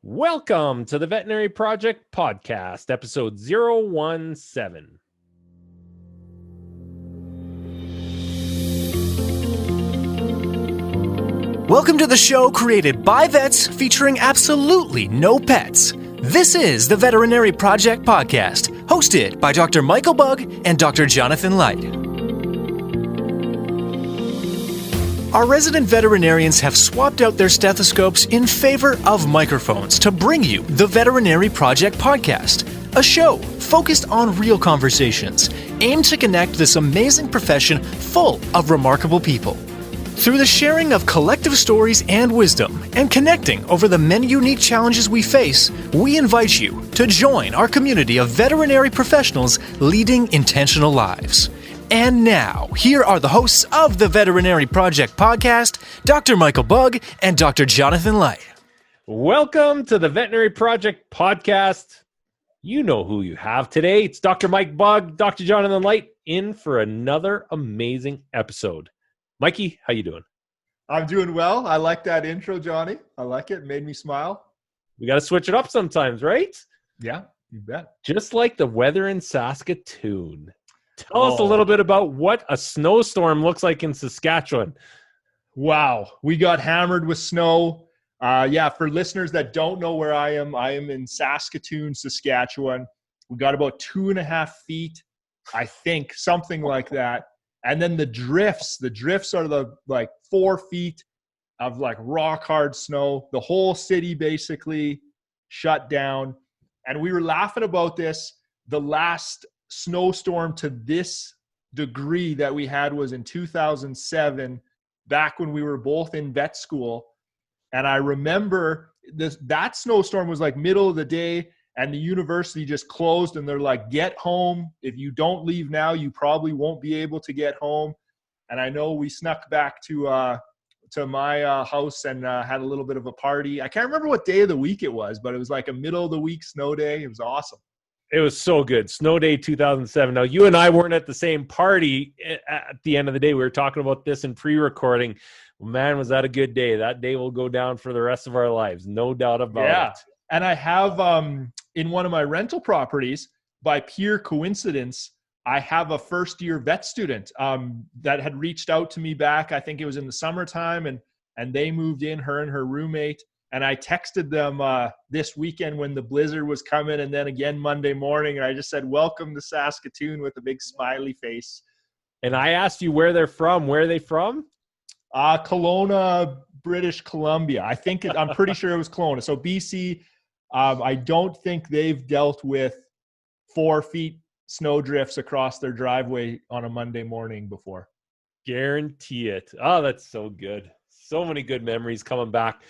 Welcome to the Veterinary Project podcast, episode 017. Welcome to the show created by vets featuring absolutely no pets. This is the Veterinary Project podcast, hosted by Dr. Michael Bugg and Dr. Jonathan Light. Our resident veterinarians have swapped out their stethoscopes in favor of microphones to bring you the Veterinary Project podcast, a show focused on real conversations, aimed to connect this amazing profession full of remarkable people. Through the sharing of collective stories and wisdom, and connecting over the many unique challenges we face, we invite you to join our community of veterinary professionals leading intentional lives. And now, here are the hosts of the Veterinary Project podcast, Dr. Michael Bugg and Dr. Jonathan Light. Welcome to the Veterinary Project podcast. You know who you have today. It's Dr. Mike Bugg, Dr. Jonathan Light, in for another amazing episode. Mikey, how you doing? I'm doing well. I like that intro, Johnny. I like it. It made me smile. We got to switch it up sometimes, right? Yeah, you bet. Just like the weather in Saskatoon. Tell us a little bit about what a snowstorm looks like in Saskatchewan. Wow. We got hammered with snow. For listeners that don't know where I am in Saskatoon, Saskatchewan. We got about 2.5 feet, I think, something like that. And then the drifts are the 4 feet of rock hard snow. The whole city basically shut down. And we were laughing about this. The last snowstorm to this degree that we had was in 2007, back when we were both in vet school. And I remember that snowstorm was middle of the day, and the university just closed, and they're like, get home. If you don't leave now, you probably won't be able to get home. And I know we snuck back to my house and had a little bit of a party. I can't remember what day of the week it was, but it was like a middle of the week snow day. It was awesome. It was so good. Snow Day 2007. Now, you and I weren't at the same party at the end of the day. We were talking about this in pre-recording. Man, was that a good day. That day will go down for the rest of our lives. No doubt about it. And I have, in one of my rental properties, by pure coincidence, I have a first-year vet student that had reached out to me back. I think it was in the summertime, and they moved in, her and her roommate. And I texted them this weekend when the blizzard was coming, and then again Monday morning. And I just said, welcome to Saskatoon, with a big smiley face. And I asked you where they're from. Where are they from? Kelowna, British Columbia. I'm pretty sure it was Kelowna. So BC, I don't think they've dealt with 4 feet snow drifts across their driveway on a Monday morning before. Guarantee it. Oh, that's so good. So many good memories coming back.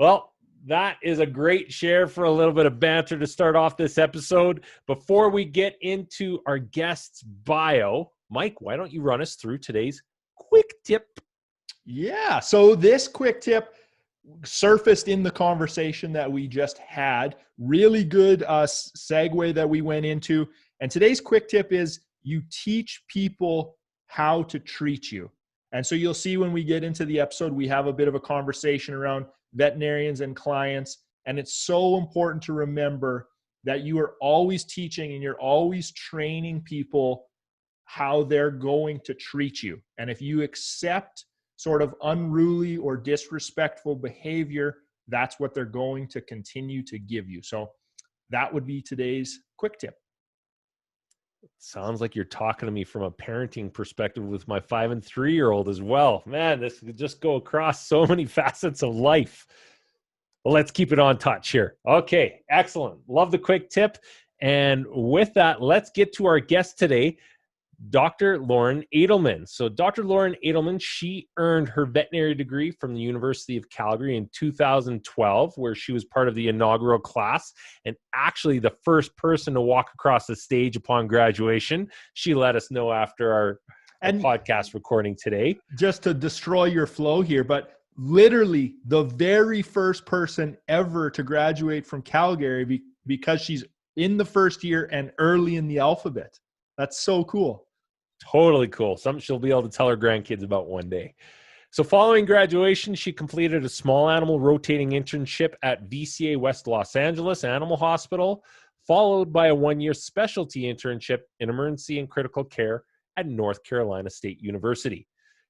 Well, that is a great share for a little bit of banter to start off this episode. Before we get into our guest's bio, Mike, why don't you run us through today's quick tip? Yeah, so this quick tip surfaced in the conversation that we just had. Really good segue that we went into. And today's quick tip is you teach people how to treat you. And so you'll see when we get into the episode, we have a bit of a conversation around veterinarians and clients. And it's so important to remember that you are always teaching and you're always training people how they're going to treat you. And if you accept sort of unruly or disrespectful behavior, that's what they're going to continue to give you. So that would be today's quick tip. Sounds like you're talking to me from a parenting perspective with my 5 and 3-year-old as well. Man, this could just go across so many facets of life. Well, let's keep it on touch here. Okay, excellent. Love the quick tip. And with that, let's get to our guest today, Dr. Lauren Adelman. So Dr. Lauren Adelman, she earned her veterinary degree from the University of Calgary in 2012, where she was part of the inaugural class and actually the first person to walk across the stage upon graduation. She let us know after our podcast recording today. Just to destroy your flow here, but literally the very first person ever to graduate from Calgary because she's in the first year and early in the alphabet. That's so cool. Totally cool. Something she'll be able to tell her grandkids about one day. So following graduation, she completed a small animal rotating internship at VCA West Los Angeles Animal Hospital, followed by a 1-year specialty internship in emergency and critical care at North Carolina State University.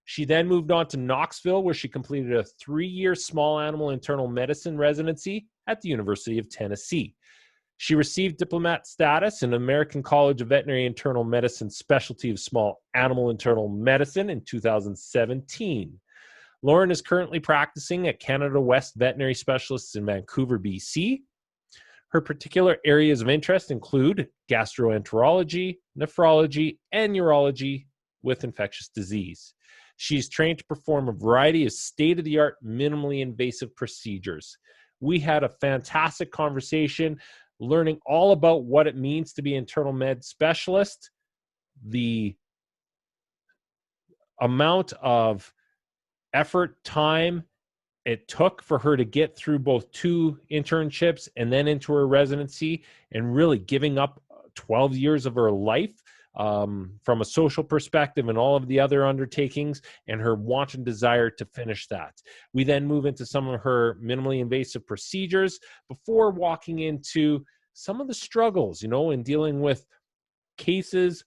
She then moved on to Knoxville, where she completed a 3-year small animal internal medicine residency at the University of Tennessee. She received diplomat status in American College of Veterinary Internal Medicine Specialty of Small Animal Internal Medicine in 2017. Lauren is currently practicing at Canada West Veterinary Specialists in Vancouver, BC. Her particular areas of interest include gastroenterology, nephrology, and urology with infectious disease. She's trained to perform a variety of state-of-the-art, minimally invasive procedures. We had a fantastic conversation learning all about what it means to be an internal med specialist, the amount of effort, time it took for her to get through both 2 internships and then into her residency, and really giving up 12 years of her life from a social perspective and all of the other undertakings, and her want and desire to finish that. We then move into some of her minimally invasive procedures before walking into some of the struggles, in dealing with cases,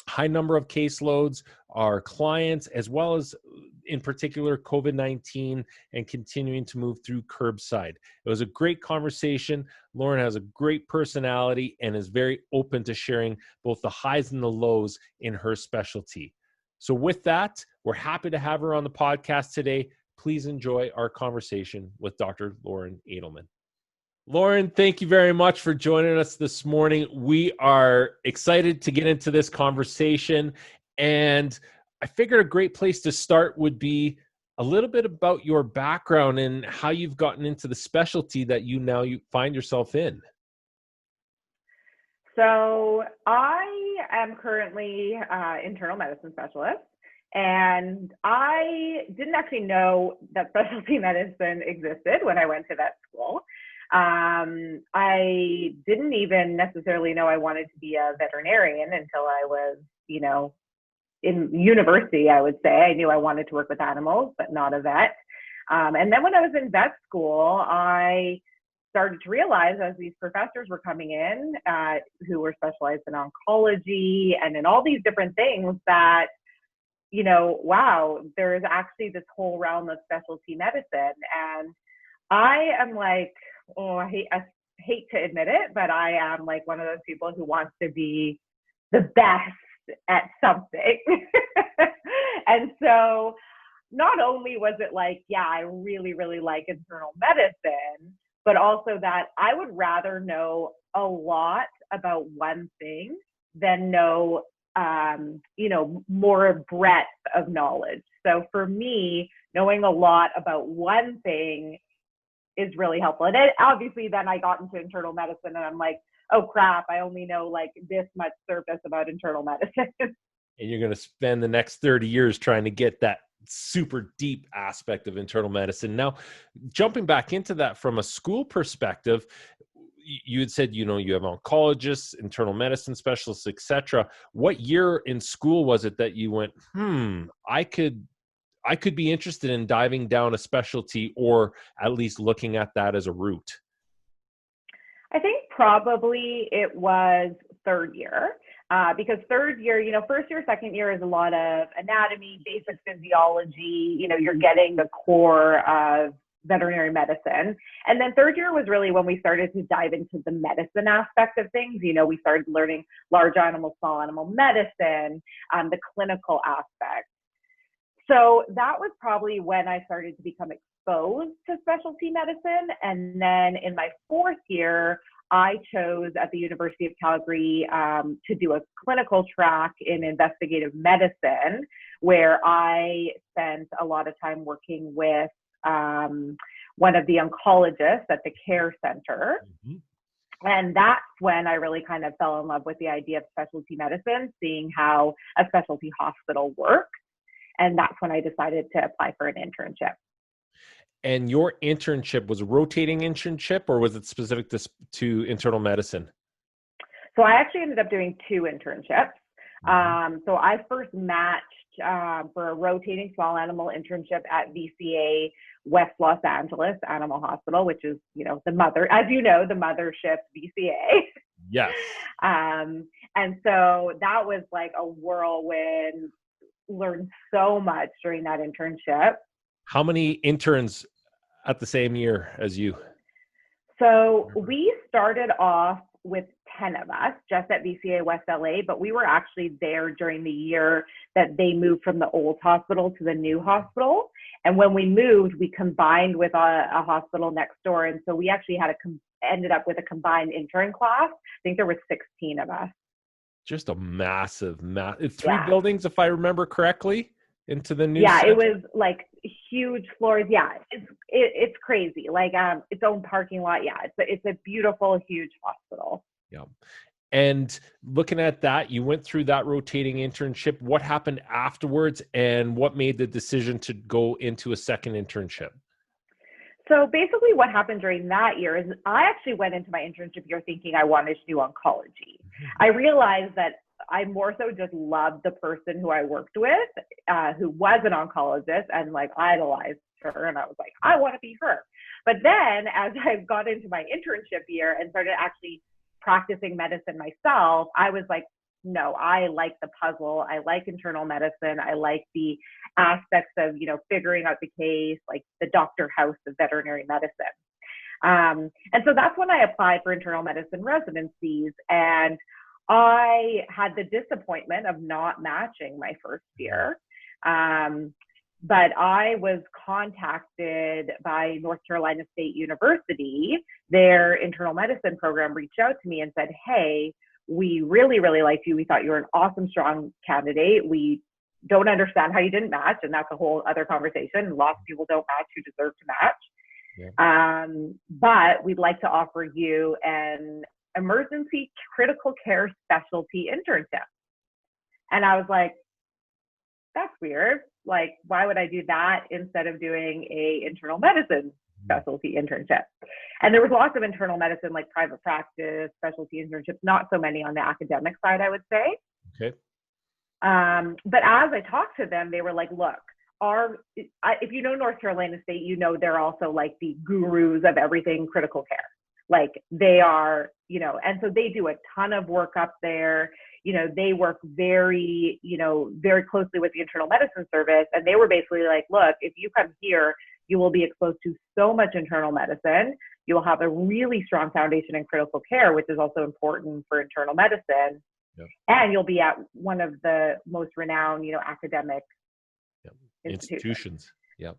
high number of caseloads, our clients, as well as in particular COVID-19, and continuing to move through curbside. It was a great conversation. Lauren has a great personality and is very open to sharing both the highs and the lows in her specialty. So with that, we're happy to have her on the podcast today. Please enjoy our conversation with Dr. Lauren Adelman. Lauren, thank you very much for joining us this morning. We are excited to get into this conversation, and I figured a great place to start would be a little bit about your background and how you've gotten into the specialty that you find yourself in. So I am currently internal medicine specialist, and I didn't actually know that specialty medicine existed when I went to vet school. I didn't even necessarily know I wanted to be a veterinarian until I was, in university, I would say. I knew I wanted to work with animals, but not a vet. And then when I was in vet school, I started to realize as these professors were coming in who were specialized in oncology and in all these different things that, wow, there's actually this whole realm of specialty medicine. And I am like, I hate to admit it, but I am like one of those people who wants to be the best at something. And so not only was it like, yeah, I really, really like internal medicine, but also that I would rather know a lot about one thing than know, more breadth of knowledge. So for me, knowing a lot about one thing is really helpful. And obviously then I got into internal medicine and I'm like, oh crap, I only know like this much surface about internal medicine. And you're going to spend the next 30 years trying to get that super deep aspect of internal medicine. Now, jumping back into that from a school perspective, you had said, you have oncologists, internal medicine specialists, etc. What year in school was it that you went, I could be interested in diving down a specialty, or at least looking at that as a route? I think probably it was third year, because third year, first year, second year is a lot of anatomy, basic physiology, you're getting the core of veterinary medicine. And then third year was really when we started to dive into the medicine aspect of things. We started learning large animal, small animal medicine, the clinical aspect. So that was probably when I started to become exposed to specialty medicine. And then in my fourth year, I chose at the University of Calgary to do a clinical track in investigative medicine, where I spent a lot of time working with one of the oncologists at the care center. Mm-hmm. And that's when I really kind of fell in love with the idea of specialty medicine, seeing how a specialty hospital works. And that's when I decided to apply for an internship. And your internship was a rotating internship, or was it specific to internal medicine? So I actually ended up doing 2 internships. So I first matched for a rotating small animal internship at VCA West Los Angeles Animal Hospital, which is, the mothership VCA. Yes. And so that was like a whirlwind, learned so much during that internship. How many interns at the same year as you? So we started off with 10 of us just at VCA West LA, but we were actually there during the year that they moved from the old hospital to the new hospital. And when we moved, we combined with a hospital next door. And so we actually ended up with a combined intern class. I think there were 16 of us. Just a massive, three buildings, if I remember correctly, into the new center. It was like huge floors. Yeah, it's crazy. Like its own parking lot. Yeah, it's a beautiful, huge hospital. Yeah. And looking at that, you went through that rotating internship. What happened afterwards, and what made the decision to go into a second internship? So basically what happened during that year is I actually went into my internship year thinking I wanted to do oncology. I realized that I more so just loved the person who I worked with, who was an oncologist, and like idolized her. And I was like, I want to be her. But then as I got into my internship year and started actually practicing medicine myself, I was like, no, I like the puzzle. I like internal medicine. I like the aspects of, figuring out the case, like the Dr. House of veterinary medicine. And so that's when I applied for internal medicine residencies. And I had the disappointment of not matching my first year. But I was contacted by North Carolina State University. Their internal medicine program reached out to me and said, hey, we really, really liked you. We thought you were an awesome, strong candidate. We don't understand how you didn't match. And that's a whole other conversation. Lots of people don't match who deserve to match. Yeah. But we'd like to offer you an emergency critical care specialty internship. And I was like, that's weird. Like, why would I do that instead of doing a internal medicine specialty internship? And there was lots of internal medicine, like private practice, specialty internships, not so many on the academic side, I would say. Okay. But as I talked to them, they were like, look, if you know North Carolina State, they're also like the gurus of everything critical care. Like they are, and so they do a ton of work up there. They work very, very closely with the internal medicine service. And they were basically like, look, if you come here, you will be exposed to so much internal medicine. You will have a really strong foundation in critical care, which is also important for internal medicine. Yep. And you'll be at one of the most renowned, academic institutions. Yep.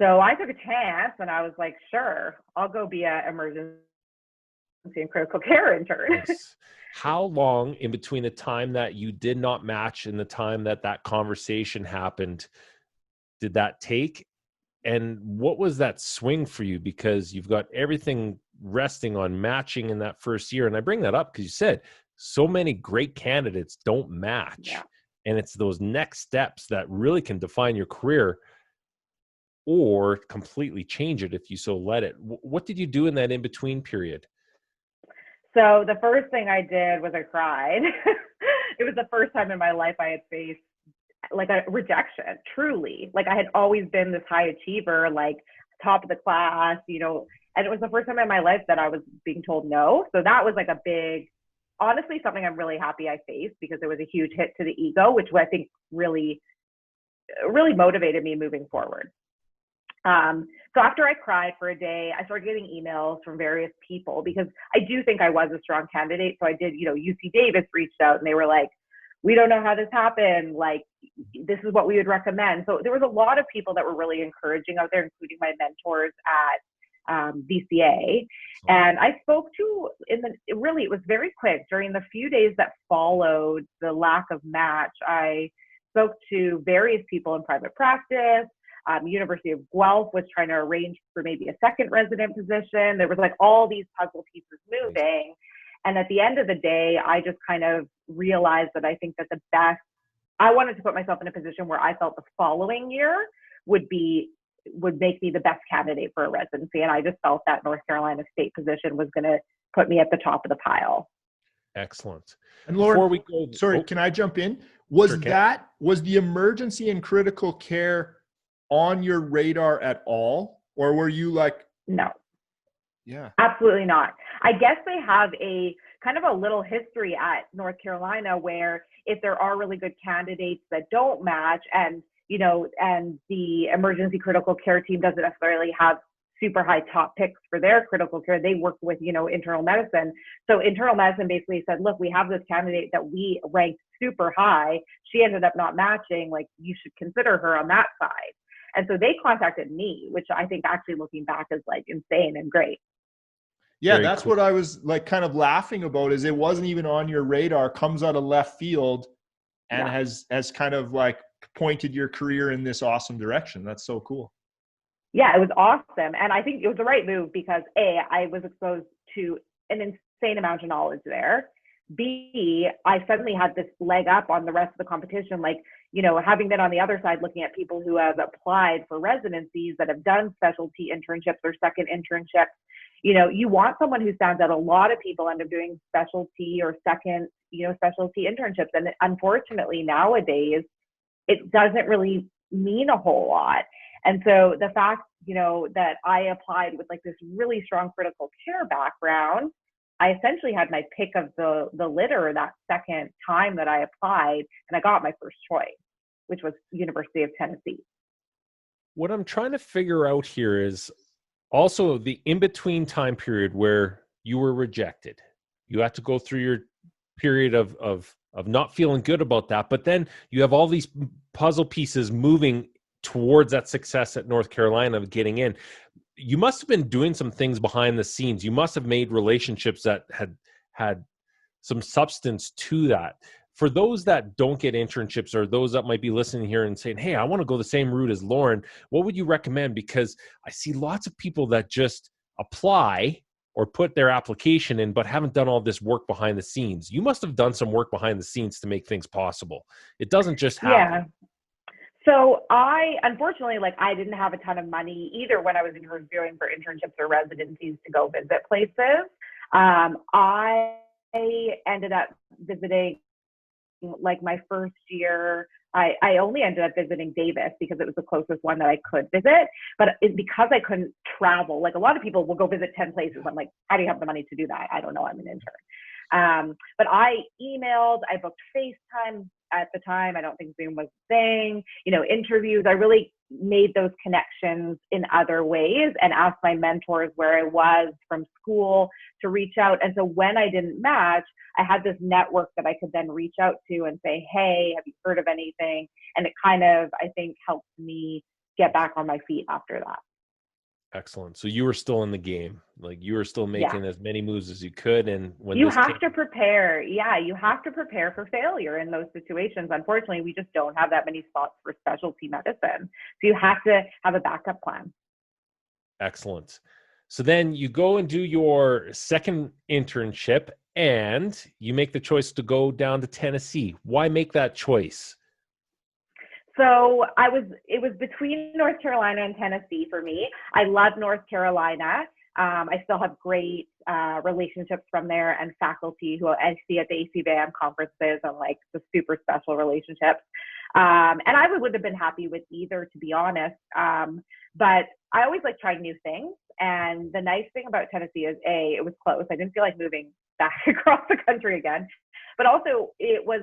So I took a chance and I was like, sure, I'll go be an emergency and critical care intern. Yes. How long in between the time that you did not match and the time that conversation happened did that take? And what was that swing for you? Because you've got everything resting on matching in that first year. And I bring that up because you said so many great candidates don't match. Yeah. And it's those next steps that really can define your career or completely change it if you so let it. What did you do in that in-between period? So the first thing I did was I cried. It was the first time in my life I had faced like a rejection, truly. Like I had always been this high achiever, like top of the class, and it was the first time in my life that I was being told no. So that was like a big, honestly, something I'm really happy I faced because it was a huge hit to the ego, which I think really, really motivated me moving forward. So after I cried for a day, I started getting emails from various people because I do think I was a strong candidate. So I did, UC Davis reached out and they were like, we don't know how this happened. Like, this is what we would recommend. So there was a lot of people that were really encouraging out there, including my mentors at VCA. And I spoke to, it was very quick. During the few days that followed the lack of match, I spoke to various people in private practice. University of Guelph was trying to arrange for maybe a second resident position. There was like all these puzzle pieces moving. And at the end of the day, I just kind of realized that I think that I wanted to put myself in a position where I felt the following year would make me the best candidate for a residency. And I just felt that North Carolina State position was going to put me at the top of the pile. Excellent. And Lauren, Before we go, sorry, can I jump in? Was sure, was the emergency and critical care on your radar at all? Or were you like, No. yeah, Absolutely not. I guess they have a kind of a little history at North Carolina where if there are really good candidates that don't match and, and the emergency critical care team doesn't necessarily have super high top picks for their critical care, they work with, internal medicine. So internal medicine basically said, look, we have this candidate that we ranked super high. She ended up not matching. Like, you should consider her on that side. And so they contacted me, which I think actually looking back is like insane and great. yeah, Very that's cool. what I was like kind of laughing about, is it wasn't even on your radar, comes out of left field and has kind of like pointed your career in this awesome direction. That's so cool. Yeah, it was awesome. And I think it was the right move because A, I was exposed to an insane amount of knowledge there. B, I suddenly had this leg up on the rest of the competition. Like, having been on the other side, looking at people who have applied for residencies that have done specialty internships or second internships, you want someone who stands out. A lot of people end up doing specialty or second, specialty internships. And unfortunately, nowadays, it doesn't really mean a whole lot. And so the fact, that I applied with like this really strong critical care background, I essentially had my pick of the litter that second time that I applied, and I got my first choice, which was University of Tennessee. What I'm trying to figure out here is also the in-between time period where you were rejected. You have to go through your period of not feeling good about that, but then you have all these puzzle pieces moving towards that success at North Carolina of getting in. You must have been doing some things behind the scenes. You must have made relationships that had some substance to that. For those that don't get internships, or those that might be listening here and saying, hey, I want to go the same route as Lauren, what would you recommend? Because I see lots of people that just apply or put their application in, but haven't done all this work behind the scenes. You must have done some work behind the scenes to make things possible. It doesn't just happen. Yeah. So unfortunately, I didn't have a ton of money either when I was interviewing for internships or residencies to go visit places. I ended up visiting, my first year, I only ended up visiting Davis because it was the closest one that I could visit. But because I couldn't travel, a lot of people will go visit 10 places. I'm like, how do you have the money to do that? I don't know. I'm an intern. But I emailed, I booked FaceTime at the time. I don't think Zoom was a thing, interviews. I really made those connections in other ways and asked my mentors where I was from school to reach out. And so when I didn't match, I had this network that I could then reach out to and say, hey, have you heard of anything? And it kind of, I think, helped me get back on my feet after that. Excellent. So you were still in the game, you were still making as many moves as you could. And when you have to prepare, you have to prepare for failure in those situations. Unfortunately, we just don't have that many spots for specialty medicine. So you have to have a backup plan. Excellent. So then you go and do your second internship and you make the choice to go down to Tennessee. Why make that choice? So it was between North Carolina and Tennessee for me. I love North Carolina. I still have great relationships from there and faculty who I see at the DACVIM conferences and the super special relationships. And I would have been happy with either, to be honest. But I always like trying new things. And the nice thing about Tennessee is it was close. I didn't feel like moving back across the country again, but also it was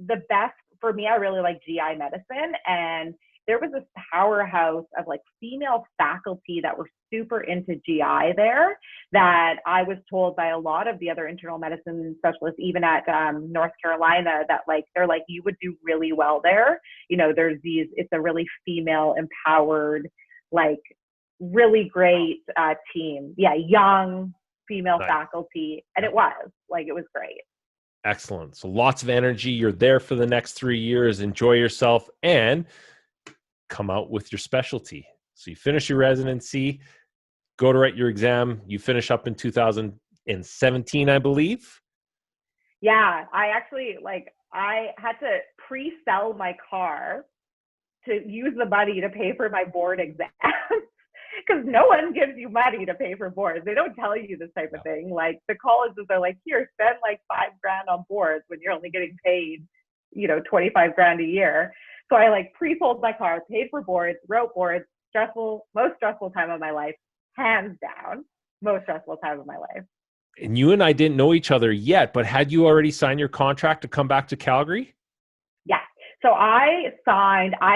the best for me. I really like GI medicine, and there was this powerhouse of female faculty that were super into GI there, that I was told by a lot of the other internal medicine specialists, even at North Carolina, that they're you would do really well there. It's a really female empowered, really great team. Yeah. Young female faculty. And it was great. Excellent. So lots of energy. You're there for the next 3 years. Enjoy yourself and come out with your specialty. So you finish your residency, go to write your exam. You finish up in 2017, I believe. Yeah. I actually I had to pre-sell my car to use the money to pay for my board exam. because no one gives you money to pay for boards. They don't tell you this type of thing. Like the colleges are like, here, spend like $5,000 on boards when you're only getting paid, you know, $25,000 a year. So I like pre-sold my car, paid for boards, wrote boards, most stressful time of my life, hands down, most stressful time of my life. And you and I didn't know each other yet, but had you already signed your contract to come back to Calgary? Yeah. So I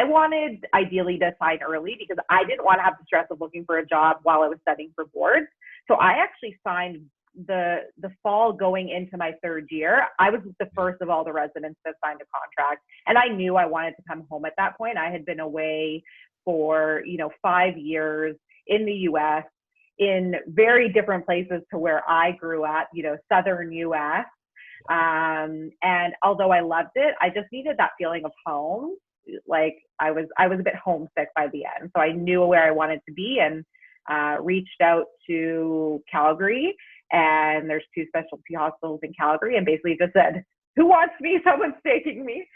wanted ideally to sign early because I didn't want to have the stress of looking for a job while I was studying for boards. So I actually signed the fall going into my third year. I was the first of all the residents that signed a contract. And I knew I wanted to come home at that point. I had been away for, 5 years in the US, in very different places to where I grew up, southern US. And although I loved it, I just needed that feeling of home. Like I was a bit homesick by the end. So I knew where I wanted to be and reached out to Calgary, and there's 2 specialty hospitals in Calgary, and basically just said, who wants me? Someone's taking me.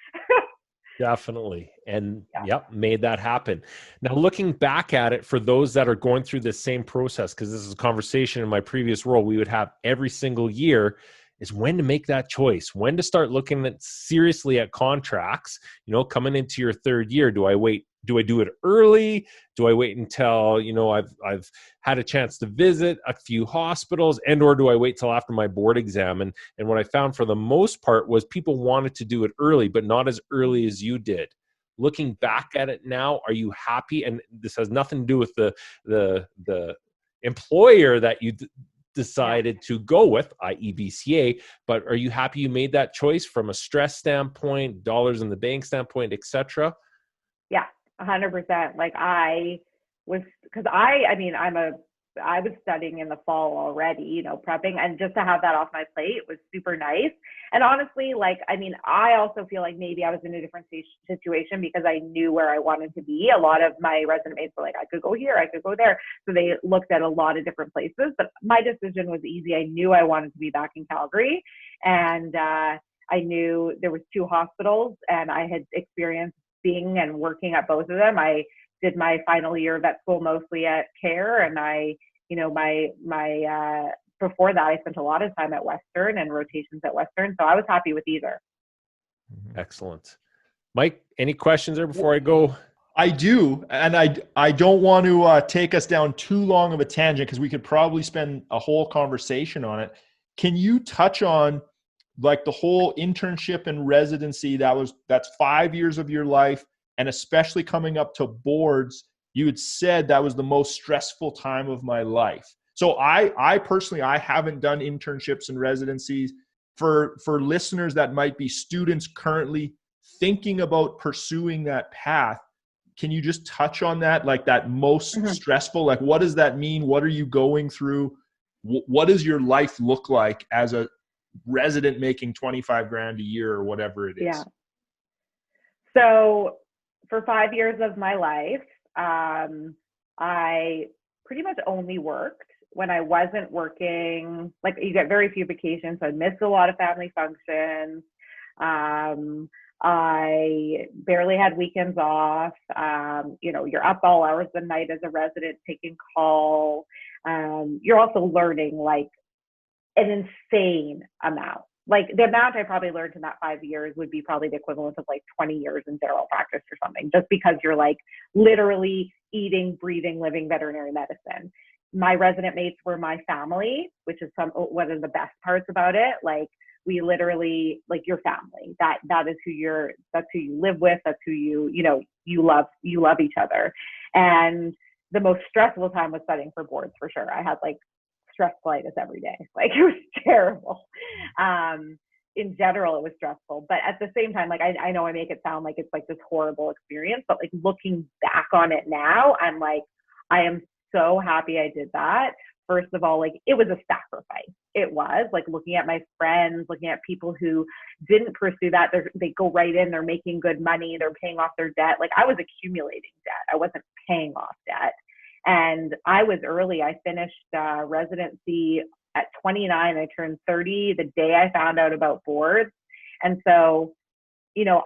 Definitely. And made that happen. Now, looking back at it, for those that are going through this same process, because this is a conversation in my previous role we would have every single year, is when to make that choice, when to start looking seriously at contracts, coming into your third year. Do I wait? Do I do it early? Do I wait until, I've had a chance to visit a few hospitals, or do I wait till after my board exam? And what I found for the most part was people wanted to do it early, but not as early as you did. Looking back at it now, are you happy? And this has nothing to do with the employer that you decided to go with, i.e. VCA, but are you happy you made that choice from a stress standpoint, dollars in the bank standpoint, etc.? Yeah, 100%. Like I was studying in the fall already, prepping, and just to have that off my plate was super nice. And honestly, I also feel like maybe I was in a different situation because I knew where I wanted to be. A lot of my resident mates were like, I could go here, I could go there. So they looked at a lot of different places, but my decision was easy. I knew I wanted to be back in Calgary, and I knew there was 2 hospitals, and I had experience being and working at both of them. I did my final year of vet school mostly at CARE, and before that I spent a lot of time at Western and rotations at Western, so I was happy with either. Excellent. Mike, any questions there before I go? I do, and I don't want to take us down too long of a tangent because we could probably spend a whole conversation on it. Can you touch on like the whole internship and residency? That's 5 years of your life, and especially coming up to boards, you had said that was the most stressful time of my life. So I personally, I haven't done internships and residencies. For listeners that might be students currently thinking about pursuing that path, can you just touch on that? Like that most stressful, like what does that mean? What are you going through? What does your life look like as a resident making $25,000 a year or whatever it is? Yeah. So for 5 years of my life, I pretty much only worked when I wasn't working. Like you get very few vacations, so I missed a lot of family functions. I barely had weekends off. You're up all hours of the night as a resident taking call. You're also learning like an insane amount. Like the amount I probably learned in that 5 years would be probably the equivalent of like 20 years in general practice or something, just because you're like literally eating, breathing, living veterinary medicine. My resident mates were my family, which is one of the best parts about it. Like we literally, like your family, that is that's who you live with. That's who you love each other. And the most stressful time was studying for boards for sure. I had like stress colitis every day. Like it was terrible. In general, it was stressful, but at the same time, like I know I make it sound like it's like this horrible experience, but like looking back on it now, I'm like, I am so happy I did that. First of all, like it was a sacrifice. It was like looking at my friends, looking at people who didn't pursue that. They go right in, they're making good money, they're paying off their debt. Like I was accumulating debt. I wasn't paying off debt. And I was early. I finished residency at 29. I turned 30 the day I found out about boards. And so,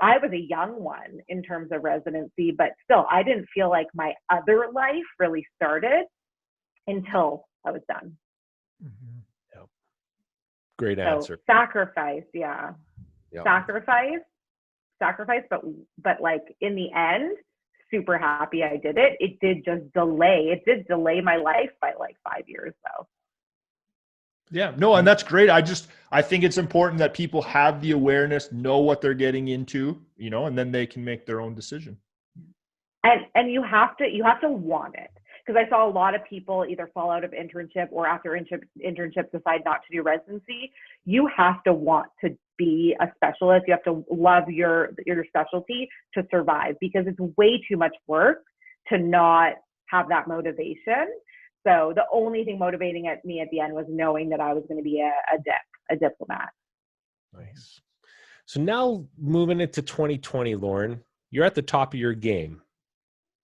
I was a young one in terms of residency, but still, I didn't feel like my other life really started until I was done. Mm-hmm. Yep. Great So answer. sacrifice, yeah. Yep. Sacrifice, but like in the end, super happy I did it. It did delay my life by like 5 years though. Yeah, no, and that's great. I think it's important that people have the awareness, know what they're getting into, and then they can make their own decision. And you have to want it. Because I saw a lot of people either fall out of internship or after internship decide not to do residency. You have to want to be a specialist. You have to love your specialty to survive, because it's way too much work to not have that motivation. So the only thing motivating me at the end was knowing that I was going to be a diplomat. Nice. So now moving into 2020, Lauren, you're at the top of your game.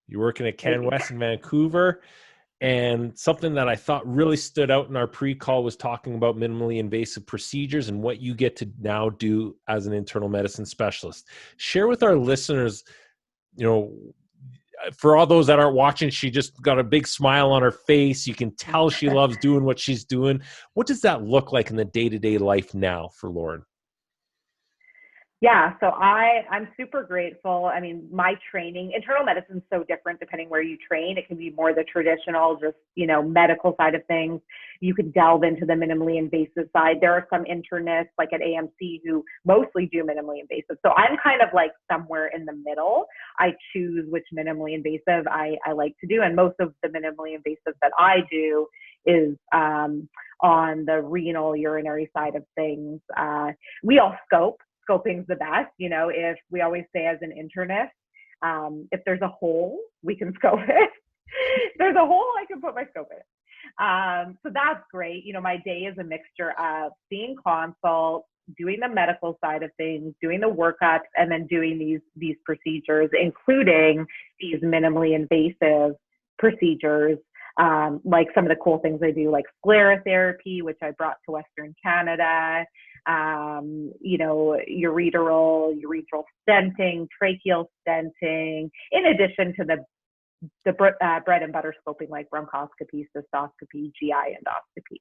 You're working at CanWest in Vancouver, and something that I thought really stood out in our pre-call was talking about minimally invasive procedures and what you get to now do as an internal medicine specialist. Share with our listeners, for all those that aren't watching, she just got a big smile on her face. You can tell she loves doing what she's doing. What does that look like in the day-to-day life now for Lauren? Yeah, so I'm super grateful. I mean, my training, internal medicine is so different depending where you train. It can be more the traditional, just, medical side of things. You could delve into the minimally invasive side. There are some internists like at AMC who mostly do minimally invasive. So I'm kind of like somewhere in the middle. I choose which minimally invasive I like to do. And most of the minimally invasive that I do is on the renal urinary side of things. We all scope. Scoping's the best. If we always say as an internist, if there's a hole, we can scope it. If there's a hole, I can put my scope in. So that's great. My day is a mixture of seeing consults, doing the medical side of things, doing the workups, and then doing these procedures, including these minimally invasive procedures. Like some of the cool things I do, like sclerotherapy, which I brought to Western Canada, urethral stenting, tracheal stenting, in addition to the bread and butter scoping like bronchoscopy, cystoscopy, GI endoscopy.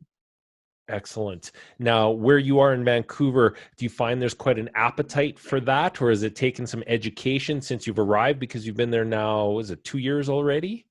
Excellent. Now, where you are in Vancouver, do you find there's quite an appetite for that, or has it taken some education since you've arrived, because you've been there now, is it 2 years already?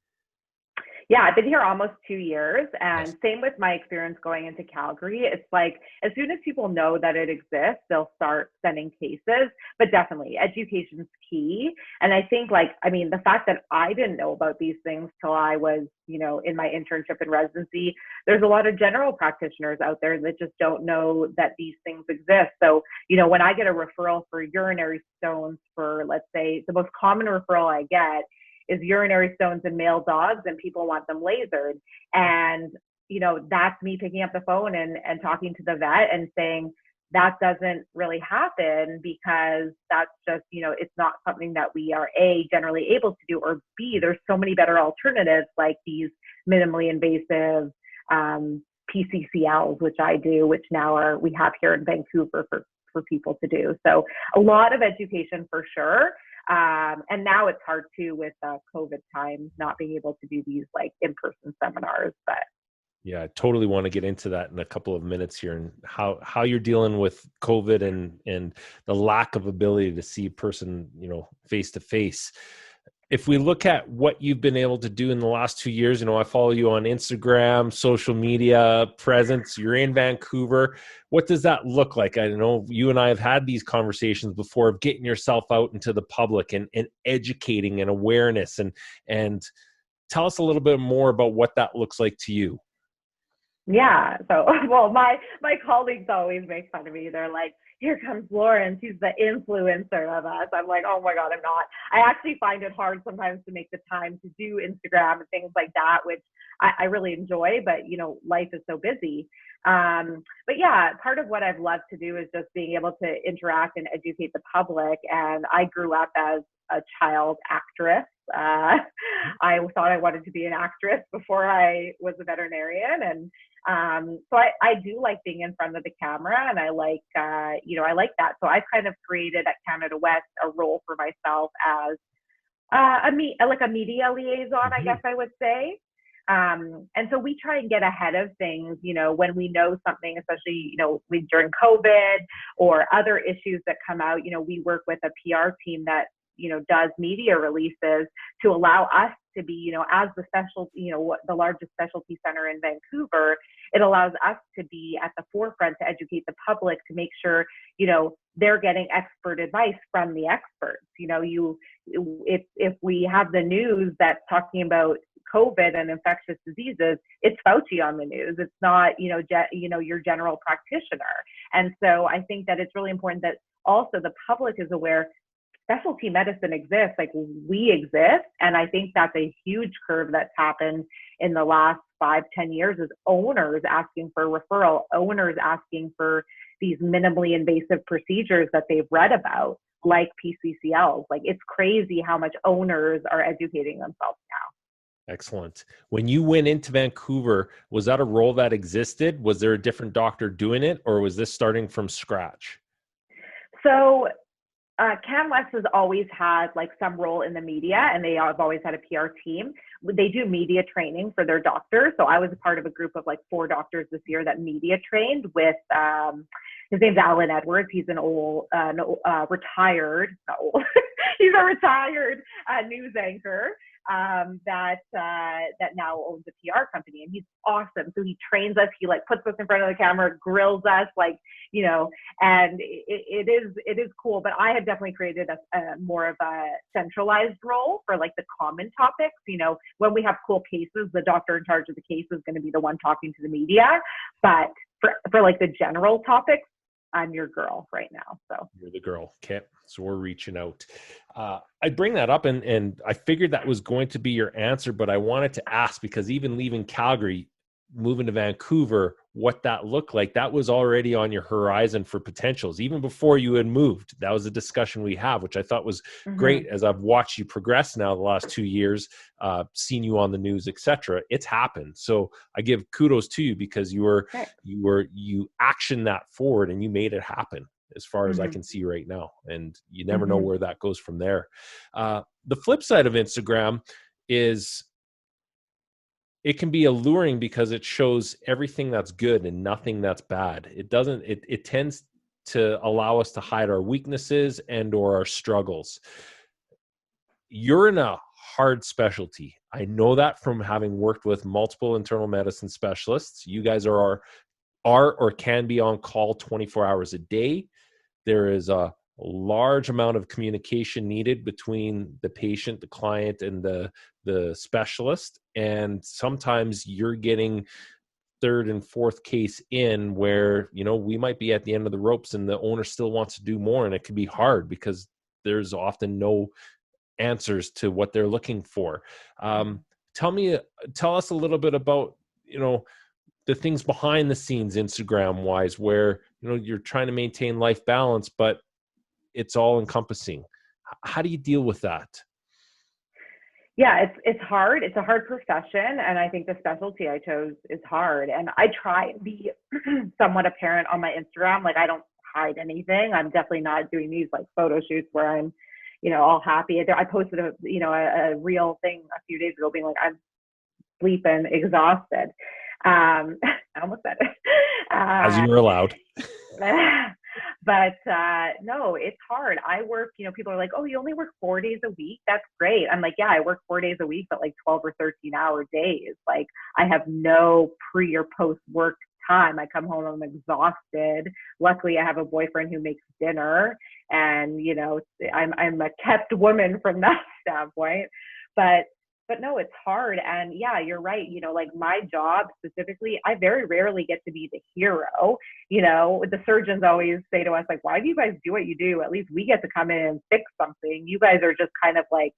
Yeah, I've been here almost 2 years, and same with my experience going into Calgary. It's like, as soon as people know that it exists, they'll start sending cases, but definitely education's key. And I think the fact that I didn't know about these things till I was, in my internship and residency, there's a lot of general practitioners out there that just don't know that these things exist. So, when I get a referral for urinary stones for, let's say, the most common referral I get is urinary stones in male dogs, and people want them lasered. And, that's me picking up the phone and talking to the vet and saying, that doesn't really happen, because that's just, it's not something that we are generally able to do, or B, there's so many better alternatives like these minimally invasive PCCLs, which I do, which now we have here in Vancouver for people to do. So a lot of education for sure. And now it's hard too with COVID times, not being able to do these like in-person seminars. But yeah, I totally want to get into that in a couple of minutes here, and how you're dealing with COVID and the lack of ability to see a person, face to face. If we look at what you've been able to do in the last 2 years, I follow you on Instagram, social media presence, you're in Vancouver. What does that look like? I know you and I have had these conversations before of getting yourself out into the public and educating and awareness, and tell us a little bit more about what that looks like to you. Yeah. So, well, my colleagues always make fun of me. They're like, here comes Lauren. She's the influencer of us. I'm like, oh my God, I'm not. I actually find it hard sometimes to make the time to do Instagram and things like that, which I really enjoy, but life is so busy. But yeah, part of what I've loved to do is just being able to interact and educate the public. And I grew up as a child actress. I thought I wanted to be an actress before I was a veterinarian. And so I do like being in front of the camera, and I like, I like that. So I've kind of created at Canada West a role for myself as a media liaison, I guess I would say. And so we try and get ahead of things, when we know something, especially, during COVID or other issues that come out, we work with a PR team that, does media releases to allow us to be, as the the largest specialty center in Vancouver, it allows us to be at the forefront to educate the public, to make sure, they're getting expert advice from the experts. If we have the news that's talking about COVID and infectious diseases, it's Fauci on the news. It's not, your general practitioner. And so I think that it's really important that also the public is aware specialty medicine exists, like we exist. And I think that's a huge curve that's happened in the last 5-10 years, is owners asking for referral, owners asking for these minimally invasive procedures that they've read about, like PCCLs. Like, it's crazy how much owners are educating themselves now. Excellent. When you went into Vancouver, was that a role that existed? Was there a different doctor doing it, or was this starting from scratch? So CanWest has always had like some role in the media, and they have always had a PR team. They do media training for their doctors. So I was a part of a group of like 4 doctors this year that media trained with, his name's Alan Edwards. He's an old, retired, not old, he's a retired news anchor that now owns a PR company, and he's awesome. So he trains us. He like puts us in front of the camera, grills us, and it is cool. But I had definitely created a more of a centralized role for like the common topics. When we have cool cases, the doctor in charge of the case is going to be the one talking to the media. But for like the general topics, I'm your girl right now. So you're the girl. Okay. So we're reaching out. I bring that up and I figured that was going to be your answer, but I wanted to ask, because even leaving Calgary, moving to Vancouver, what that looked like, that was already on your horizon for potentials. Even before you had moved, that was a discussion we have, which I thought was great as I've watched you progress now the last 2 years, seen you on the news, etc. It's happened. So I give kudos to you, because you actioned that forward and you made it happen, as far as I can see right now. And you never know where that goes from there. The flip side of Instagram is it can be alluring because it shows everything that's good and nothing that's bad. It tends to allow us to hide our weaknesses and or our struggles. You're in a hard specialty. I know that from having worked with multiple internal medicine specialists. You guys are or can be on call 24 hours a day. There is a large amount of communication needed between the patient, the client, and the specialist. And sometimes you're getting third and fourth case in where, we might be at the end of the ropes and the owner still wants to do more. And it can be hard because there's often no answers to what they're looking for. Tell us a little bit about, the things behind the scenes Instagram wise, where, you're trying to maintain life balance, but it's all encompassing. How do you deal with that? Yeah, it's hard. It's a hard profession. And I think the specialty I chose is hard. And I try and be somewhat apparent on my Instagram. Like, I don't hide anything. I'm definitely not doing these like photo shoots where I'm, all happy. I posted a real thing a few days ago being like, I'm sleeping exhausted. I almost said it. As you were allowed. But no, it's hard. I work, people are like, oh, you only work 4 days a week? That's great. I'm like, yeah, I work 4 days a week, but like 12 or 13-hour days. Like, I have no pre or post work time. I come home, I'm exhausted. Luckily, I have a boyfriend who makes dinner, and I'm a kept woman from that standpoint. But no, it's hard. And yeah, you're right. Like my job specifically, I very rarely get to be the hero. The surgeons always say to us, like, why do you guys do what you do? At least we get to come in and fix something. You guys are just kind of like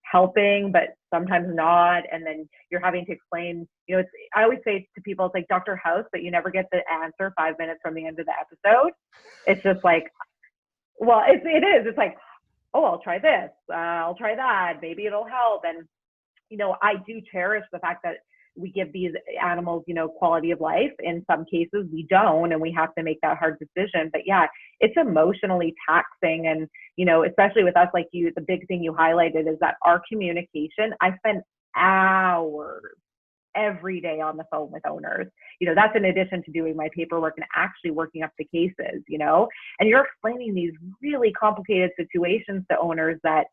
helping, but sometimes not. And then you're having to explain, I always say to people, it's like Dr. House, but you never get the answer 5 minutes from the end of the episode. It's just like, well, it is. It's like, oh, I'll try this. I'll try that. Maybe it'll help. And I do cherish the fact that we give these animals, quality of life. In some cases we don't, and we have to make that hard decision. But yeah, it's emotionally taxing. And, especially with us, like you, the big thing you highlighted is that our communication, I spend hours every day on the phone with owners. That's in addition to doing my paperwork and actually working up the cases, and you're explaining these really complicated situations to owners that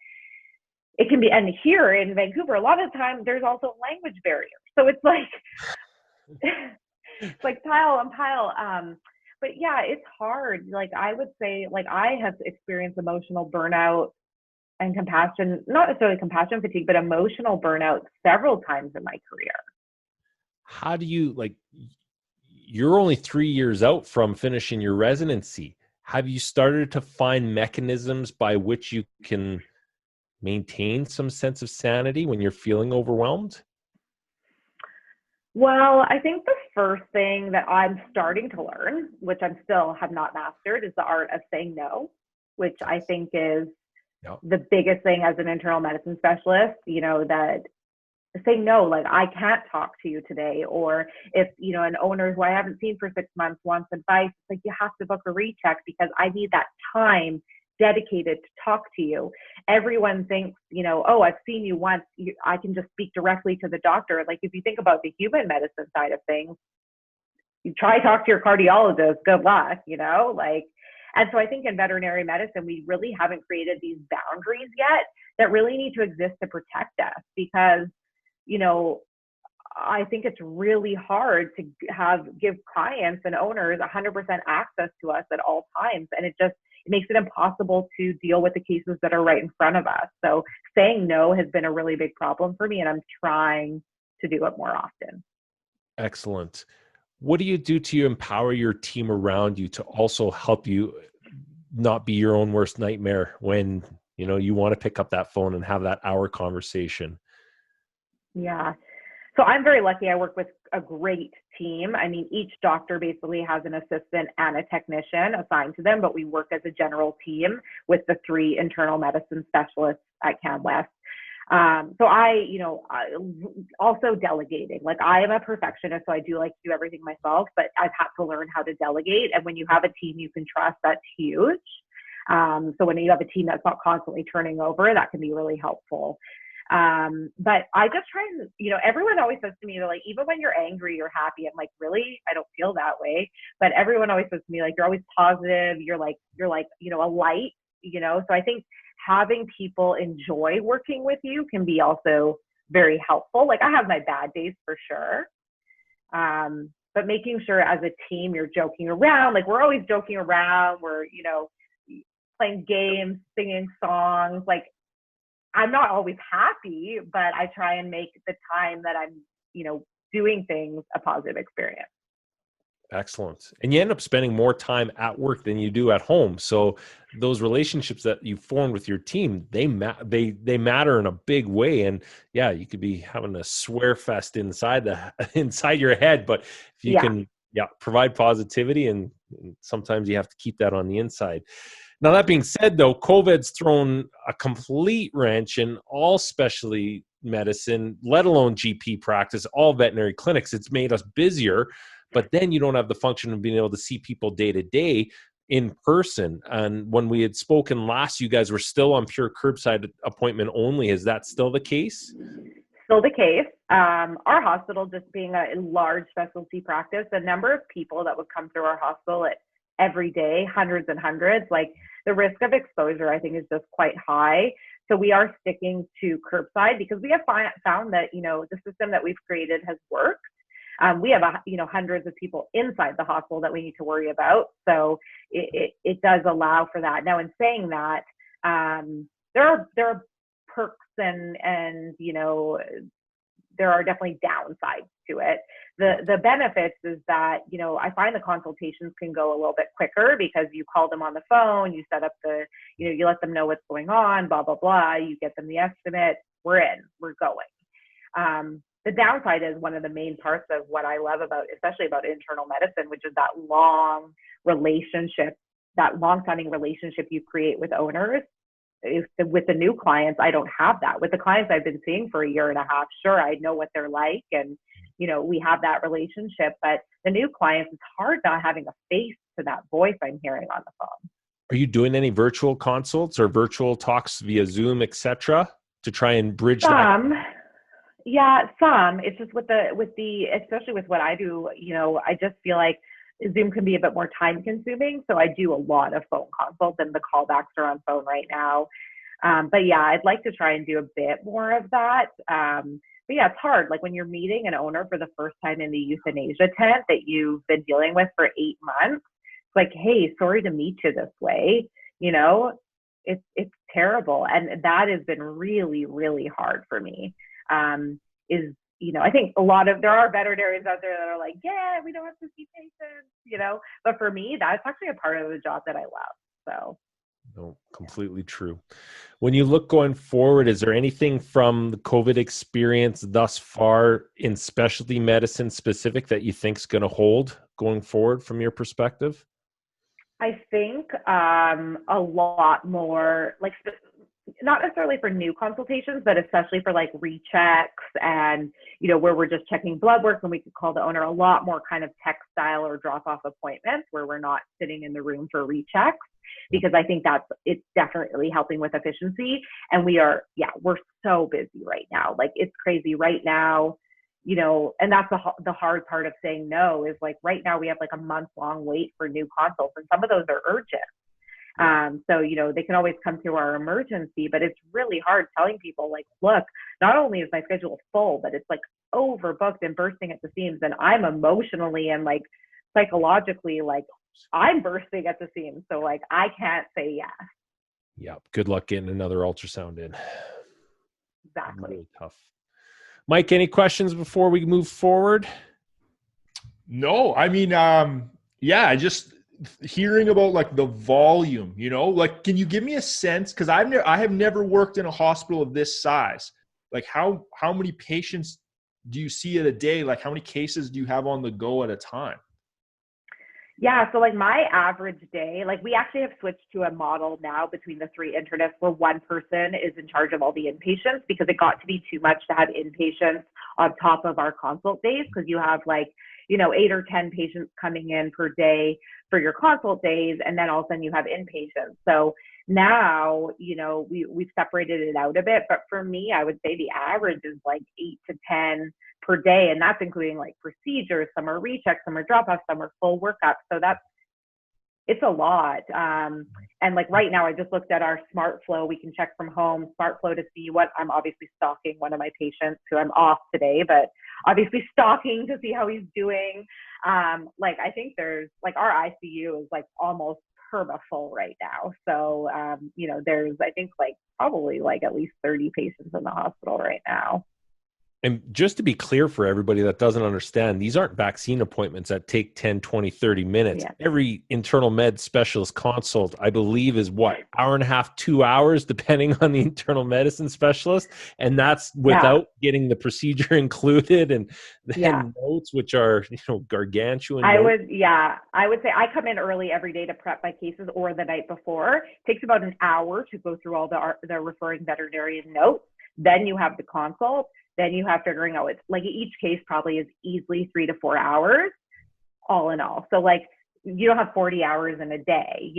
it can be. And here in Vancouver, a lot of the time there's also language barriers. So it's like, it's like pile on pile. But yeah, it's hard. Like I would say, like I have experienced emotional burnout and compassion, not necessarily compassion fatigue, but emotional burnout several times in my career. How do you, like, you're only 3 years out from finishing your residency. Have you started to find mechanisms by which you can maintain some sense of sanity when you're feeling overwhelmed? Well, I think the first thing that I'm starting to learn, which I still have not mastered, is the art of saying no, which I think is the biggest thing as an internal medicine specialist, that saying no, like I can't talk to you today. Or if, an owner who I haven't seen for 6 months wants advice, it's like you have to book a recheck because I need that time dedicated to talk to you. Everyone thinks, oh, I've seen you once, I can just speak directly to the doctor. Like if you think about the human medicine side of things, you try to talk to your cardiologist, good luck, and so I think in veterinary medicine, we really haven't created these boundaries yet that really need to exist to protect us because, I think it's really hard to give clients and owners 100% access to us at all times. And it makes it impossible to deal with the cases that are right in front of us. So saying no has been a really big problem for me, and I'm trying to do it more often. Excellent. What do you do to empower your team around you to also help you not be your own worst nightmare when, you want to pick up that phone and have that hour conversation? Yeah. So I'm very lucky. I work with a great team. I mean, each doctor basically has an assistant and a technician assigned to them, but we work as a general team with the 3 internal medicine specialists at CanWest. So I also delegating, like I am a perfectionist, so I do like to do everything myself, but I've had to learn how to delegate. And when you have a team you can trust, that's huge. So when you have a team that's not constantly turning over, that can be really helpful. But I just try and, everyone always says to me, they're like, even when you're angry or happy, I'm like, really? I don't feel that way. But everyone always says to me, like, you're always positive. You're like, a light, so I think having people enjoy working with you can be also very helpful. Like I have my bad days for sure. But making sure as a team, you're joking around, like we're always joking around. We're, playing games, singing songs, like, I'm not always happy, but I try and make the time that I'm, doing things a positive experience. Excellent. And you end up spending more time at work than you do at home. So those relationships that you form with your team, they matter in a big way. And yeah, you could be having a swear fest inside your head, but if you can provide positivity, and sometimes you have to keep that on the inside. Now, that being said, though, COVID's thrown a complete wrench in all specialty medicine, let alone GP practice, all veterinary clinics. It's made us busier, but then you don't have the function of being able to see people day to day in person. And when we had spoken last, you guys were still on pure curbside appointment only. Is that still the case? Still the case. Our hospital, just being a large specialty practice, the number of people that would come through our hospital every day, hundreds and hundreds, like the risk of exposure, I think, is just quite high. So we are sticking to curbside because we have found that, the system that we've created has worked. We have, hundreds of people inside the hospital that we need to worry about. So it does allow for that. Now, in saying that, there are perks and there are definitely downsides to it. The benefits is that, I find the consultations can go a little bit quicker because you call them on the phone, you set up you let them know what's going on, blah, blah, blah. You get them the estimate, we're going. The downside is one of the main parts of what I love especially about internal medicine, which is that long relationship, that long-standing relationship you create with owners. With the new clients, I don't have that. With the clients I've been seeing for a year and a half, sure, I know what they're like, and we have that relationship. But the new clients, it's hard not having a face to that voice I'm hearing on the phone. Are you doing any virtual consults or virtual talks via Zoom, etc., to try and bridge that? Yeah, some. It's just with the especially with what I do, I just feel like Zoom can be a bit more time consuming. So I do a lot of phone consults and the callbacks are on phone right now. But yeah, I'd like to try and do a bit more of that. But yeah, it's hard. Like when you're meeting an owner for the first time in the euthanasia tent that you've been dealing with for 8 months, it's like, hey, sorry to meet you this way. It's terrible. And that has been really, really hard for me. I think there are veterinarians out there that are like, yeah, we don't have to see patients, but for me, that's actually a part of the job that I love. So. No, completely true. When you look going forward, is there anything from the COVID experience thus far in specialty medicine specific that you think is going to hold going forward from your perspective? I think a lot more, like not necessarily for new consultations, but especially for like rechecks and, where we're just checking blood work and we could call the owner, a lot more kind of textile or drop off appointments where we're not sitting in the room for rechecks, because I think it's definitely helping with efficiency. And we're so busy right now. Like it's crazy right now, and that's the hard part of saying no is like right now we have like a month-long wait for new consults and some of those are urgent. So, they can always come to our emergency, but it's really hard telling people like, look, not only is my schedule full, but it's like overbooked and bursting at the seams. And I'm emotionally and like psychologically, like I'm bursting at the seams. So like, I can't say yes. Yeah. Good luck getting another ultrasound in. Exactly. Really tough. Mike, any questions before we move forward? No, I mean, just hearing about like the volume, like, can you give me a sense? Cause I have never worked in a hospital of this size. Like how many patients do you see at a day? Like how many cases do you have on the go at a time? Yeah. So like my average day, like we actually have switched to a model now between the 3 internists where one person is in charge of all the inpatients because it got to be too much to have inpatients on top of our consult days. Cause you have like, 8 or 10 patients coming in per day for your consult days. And then all of a sudden you have inpatients. So now, we've separated it out a bit, but for me, I would say the average is like 8 to 10 per day. And that's including like procedures, some are rechecks, some are drop-offs, some are full workups. So it's a lot. And like right now, I just looked at our smart flow. We can check from home, smart flow to see what I'm obviously stalking one of my patients who I'm off today, but obviously stalking to see how he's doing. Like I think there's like our ICU is like almost perma full right now. So, there's, I think like probably like at least 30 patients in the hospital right now. And just to be clear for everybody that doesn't understand, these aren't vaccine appointments that take 10, 20, 30 minutes. Yeah. Every internal med specialist consult, I believe, is hour and a half, 2 hours, depending on the internal medicine specialist. And that's without getting the procedure included and notes, which are, gargantuan. I would say I come in early every day to prep my cases or the night before. It takes about an hour to go through all the referring veterinarian notes. Then you have the consult. Then you have figuring out it's like each case probably is easily 3 to 4 hours all in all. So like you don't have 40 hours in a day,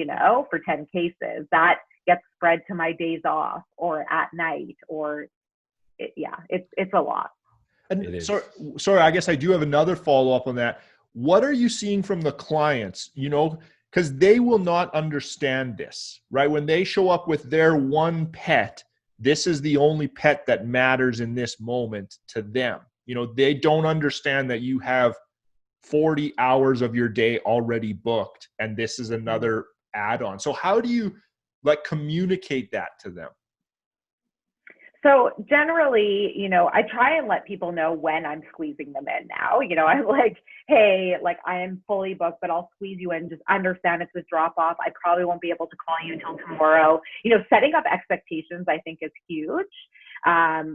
for 10 cases that gets spread to my days off or at night or it's a lot. And sorry, I guess I do have another follow-up on that. What are you seeing from the clients, because they will not understand this, right? When they show up with their one pet, this is the only pet that matters in this moment to them. They don't understand that you have 40 hours of your day already booked and this is another add-on. So how do you communicate that to them? So generally, I try and let people know when I'm squeezing them in now. I'm like, hey, like I am fully booked, but I'll squeeze you in. Just understand it's a drop off. I probably won't be able to call you until tomorrow. Setting up expectations, I think, is huge.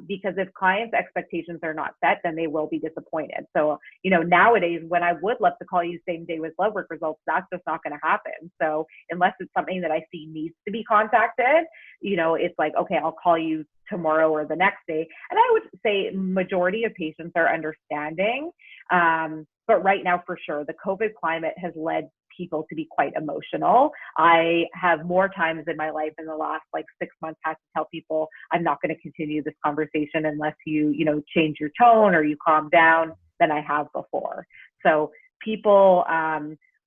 Because if clients' expectations are not set, then they will be disappointed. So, nowadays, when I would love to call you same day with blood work results, that's just not going to happen. So unless it's something that I see needs to be contacted, it's like, okay, I'll call you tomorrow or the next day. And I would say majority of patients are understanding. But right now, for sure, the COVID climate has led people to be quite emotional. I have more times in my life in the last like 6 months had to tell people I'm not going to continue this conversation unless you change your tone or you calm down than I have before. So people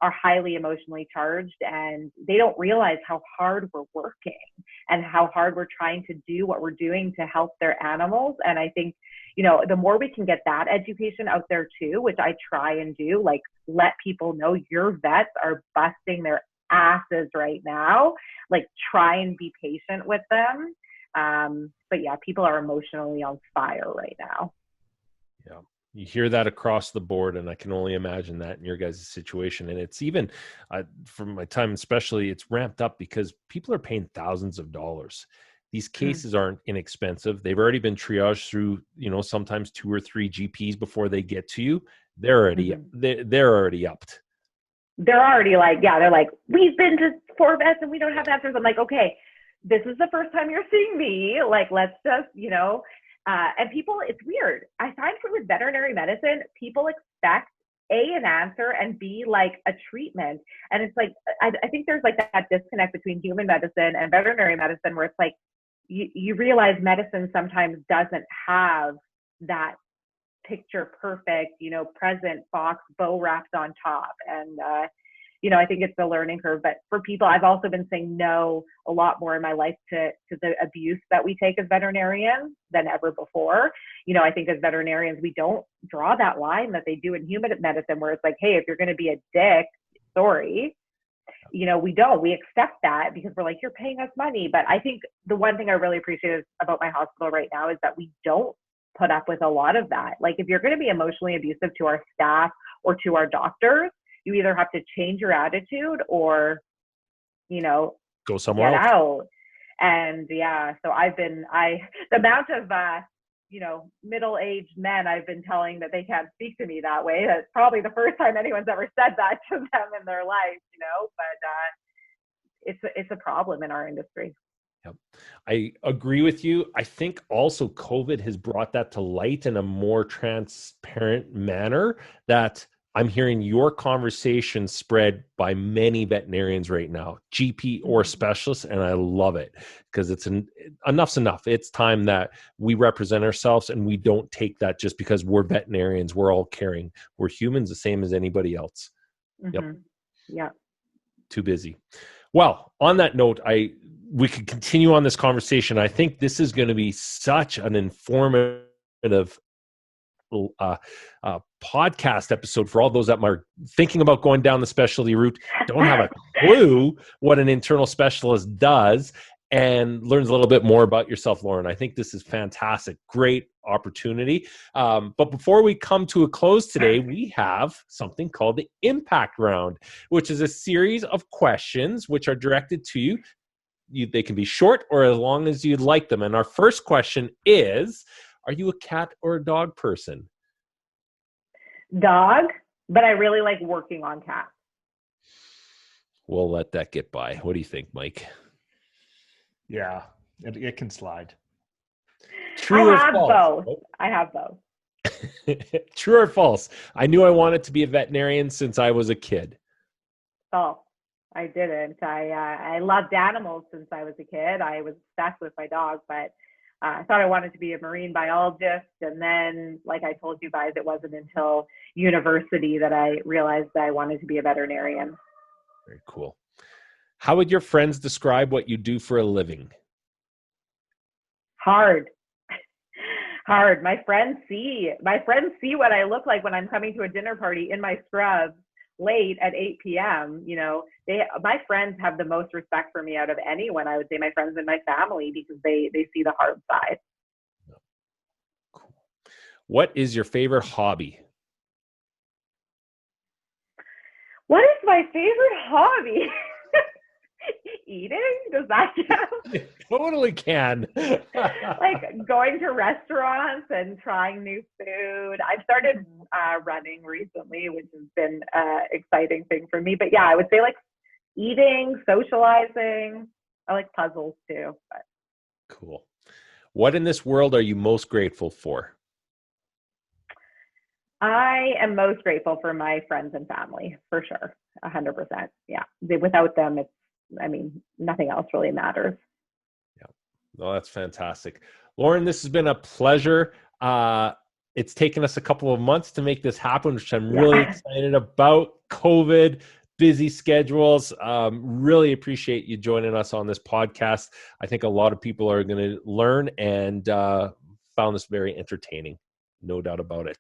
are highly emotionally charged, and they don't realize how hard we're working and how hard we're trying to do what we're doing to help their animals. And I think, the more we can get that education out there too, which I try and do, like let people know your vets are busting their asses right now, like try and be patient with them. But yeah, people are emotionally on fire right now. Yeah. You hear that across the board, and I can only imagine that in your guys' situation. And it's even, from my time especially, it's ramped up because people are paying thousands of dollars. These cases aren't inexpensive. They've already been triaged through, sometimes 2 or 3 GPs before they get to you. They're already they're already upped. They're already like, they're like, we've been to 4 vets and we don't have answers. I'm like, okay, this is the first time you're seeing me. Like, let's just, and people, it's weird. I find with veterinary medicine, people expect A, an answer, and B, like a treatment. And it's like, I think there's like that disconnect between human medicine and veterinary medicine where it's like, you realize medicine sometimes doesn't have that picture perfect, present box bow wrapped on top. And, I think it's a learning curve. But for people, I've also been saying no a lot more in my life to the abuse that we take as veterinarians than ever before. I think as veterinarians, we don't draw that line that they do in human medicine where it's like, hey, if you're going to be a dick, sorry. We don't. We accept that because we're like, you're paying us money. But I think the one thing I really appreciate about my hospital right now is that we don't put up with a lot of that. Like if you're going to be emotionally abusive to our staff or to our doctors, you either have to change your attitude or, go somewhere get else. out. And yeah, so the amount of, middle-aged men I've been telling that they can't speak to me that way. That's probably the first time anyone's ever said that to them in their life, but it's a problem in our industry. Yep. I agree with you. I think also COVID has brought that to light in a more transparent manner that I'm hearing your conversation spread by many veterinarians right now, GP or specialists, and I love it because enough's enough. It's time that we represent ourselves and we don't take that just because we're veterinarians. We're all caring. We're humans the same as anybody else. Yep. Yeah. Too busy. Well, on that note, we could continue on this conversation. I think this is going to be such an informative podcast episode for all those that are thinking about going down the specialty route, don't have a clue what an internal specialist does, and learns a little bit more about yourself, Lauren. I think this is fantastic. Great opportunity. But before we come to a close today, we have something called the Impact Round, which is a series of questions which are directed to you. They can be short or as long as you'd like them. And our first question is, are you a cat or a dog person? Dog, but I really like working on cats. We'll let that get by. What do you think, Mike? Yeah, it can slide. True or false? Both. I have both. True or false? I knew I wanted to be a veterinarian since I was a kid. False. I didn't. I loved animals since I was a kid. I was obsessed with my dog, but I thought I wanted to be a marine biologist. And then, like I told you guys, it wasn't until university that I realized that I wanted to be a veterinarian. Very cool. How would your friends describe what you do for a living? Hard. My friends see what I look like when I'm coming to a dinner party in my scrubs late at 8 p.m. My friends have the most respect for me out of anyone. I would say my friends and my family, because they see the hard side. Cool. What is your favorite hobby? What is my favorite hobby? Eating? Does that count? It totally can. Like going to restaurants and trying new food. I've started running recently, which has been an exciting thing for me. But yeah, I would say like eating, socializing. I like puzzles too. But. Cool. What in this world are you most grateful for? I am most grateful for my friends and family, for sure. 100%. Yeah. Without them, nothing else really matters. Yeah. No, that's fantastic. Lauren, this has been a pleasure. It's taken us a couple of months to make this happen, which I'm really excited about. COVID, busy schedules. Really appreciate you joining us on this podcast. I think a lot of people are going to learn and found this very entertaining. No doubt about it.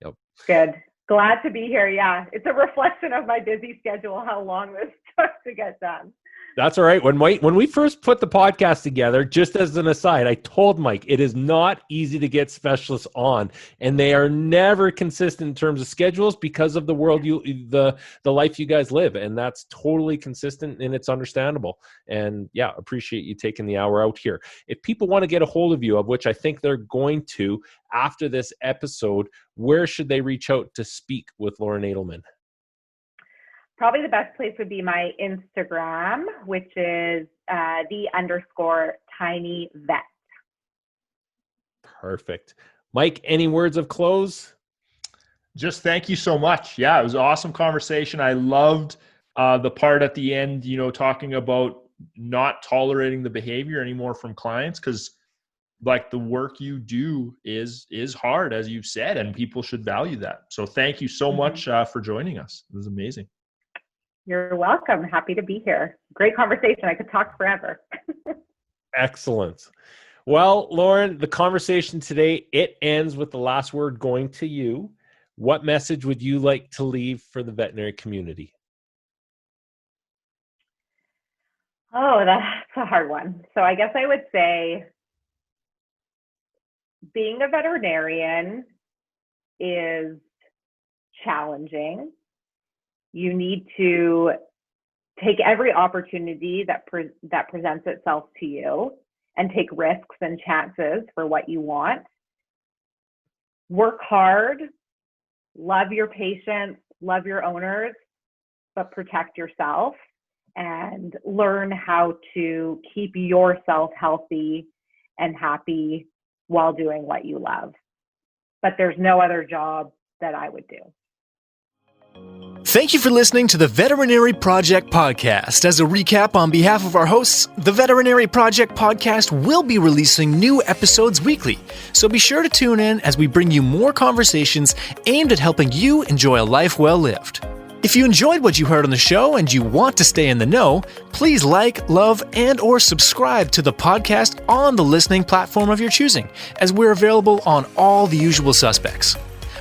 Yep. Good. Glad to be here. Yeah. It's a reflection of my busy schedule, how long this took to get done. That's all right. When we first put the podcast together, just as an aside, I told Mike, it is not easy to get specialists on, and they are never consistent in terms of schedules because of the world the life you guys live. And that's totally consistent and it's understandable. And yeah, appreciate you taking the hour out here. If people want to get a hold of you, of which I think they're going to after this episode, where should they reach out to speak with Lauren Adelman? Probably the best place would be my Instagram, which is _tinyvet. Perfect. Mike, any words of close? Just thank you so much. Yeah, it was an awesome conversation. I loved the part at the end, talking about not tolerating the behavior anymore from clients, because like the work you do is hard, as you've said, and people should value that. So thank you so much for joining us. It was amazing. You're welcome. Happy to be here. Great conversation. I could talk forever. Excellent. Well, Lauren, the conversation today, it ends with the last word going to you. What message would you like to leave for the veterinary community? Oh, that's a hard one. So I guess I would say being a veterinarian is challenging. You need to take every opportunity that presents itself to you and take risks and chances for what you want. Work hard, love your patients, love your owners, but protect yourself and learn how to keep yourself healthy and happy while doing what you love. But there's no other job that I would do. Thank you for listening to the Veterinary Project Podcast. As a recap, on behalf of our hosts, the Veterinary Project Podcast will be releasing new episodes weekly, so be sure to tune in as we bring you more conversations aimed at helping you enjoy a life well lived. If you enjoyed what you heard on the show and you want to stay in the know, please like, love, and or subscribe to the podcast on the listening platform of your choosing, as we're available on all the usual suspects.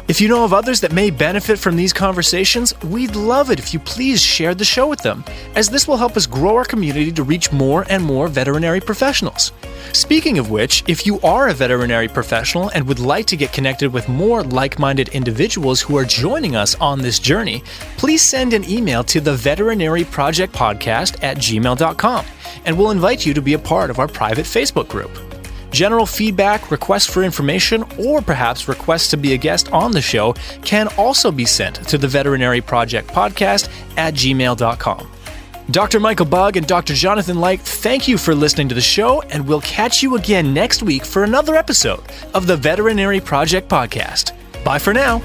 If you know of others that may benefit from these conversations, we'd love it if you please share the show with them, as this will help us grow our community to reach more and more veterinary professionals. Speaking of which, if you are a veterinary professional and would like to get connected with more like-minded individuals who are joining us on this journey, please send an email to the veterinaryprojectpodcast@gmail.com, and we'll invite you to be a part of our private Facebook group. General feedback, requests for information, or perhaps requests to be a guest on the show can also be sent to the Veterinary Project Podcast @gmail.com. Dr. Michael Bugg and Dr. Jonathan Light, thank you for listening to the show, and we'll catch you again next week for another episode of the Veterinary Project Podcast. Bye for now.